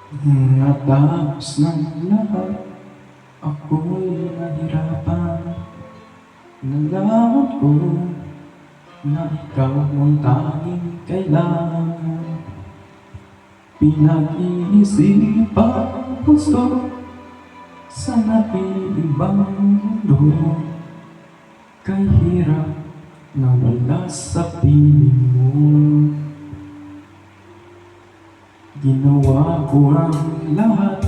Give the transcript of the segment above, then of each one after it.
Natapos ng lahat, ako'y nahirapan. Nalaman ko na ikaw ang tanging kailangan. Pinag-iisipang gusto sa nag-iibang mundo. Kay hirap na wala sa piling mo. Ginawa ko ang lahat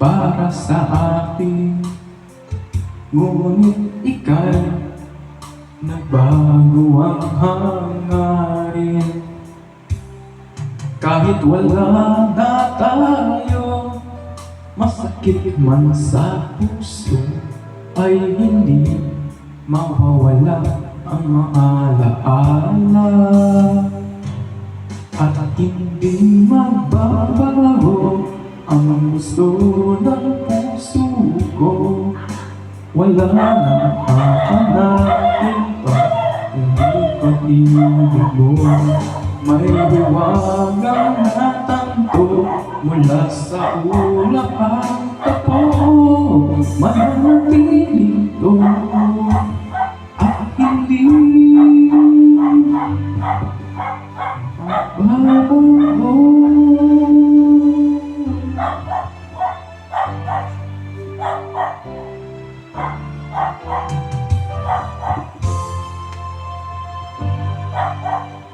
para sa akin, ngunit ika'y nagbago ang hangarin. Kahit wala na tayo, masakit man sa puso, ay hindi mawawala ang maalaala. At hindi magbabago ang gusto ng puso ko. Wala nang hahanapin pa, hindi pag-ibig mo. May hiwagang natanto mula sa ulap at tapo. Mananatili ito at hindi magbabago.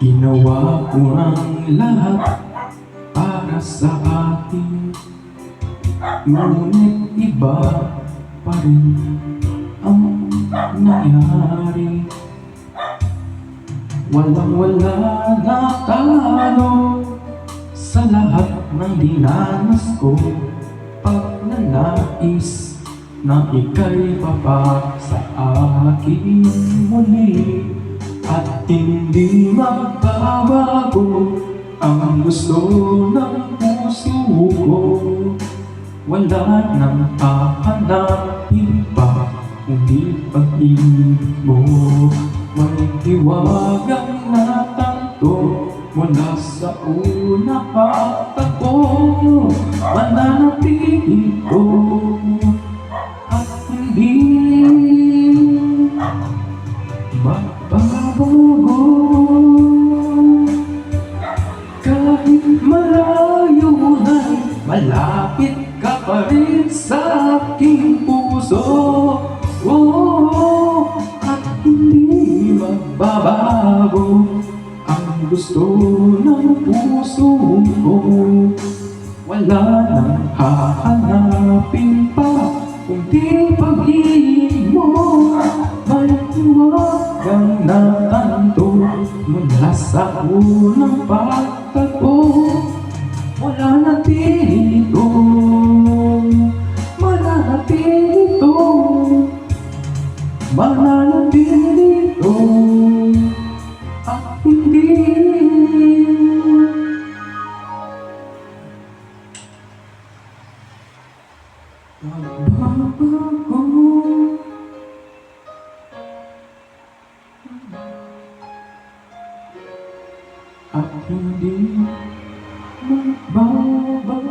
Ginawa ko ang lahat para sa atin, ngunit iba pa rin ang nangyari. Walang-wala na talo sa lahat ng dinanas ko. Pagnanais na ika'y papak sa akin muli, at hindi magbabago ang gusto ng puso ko. Wala nang hahanapin pa, hindi pag-ibig mo. May hiwagang natanto mula sa una at ako. Mananatili ko at hindi magbabago. Kahit malayo ay malapit ka pa rin sa aking puso. Oh, at hindi magbabago ang gusto ng puso ko. Wala nang hahanapin pa, kundi pag-ibig mo. May hiwagang natanto mula sa unang pagtagpo. Wala na dito, mananatili ito, mananatili ito, at hindi magbabago. At hindi magbabago.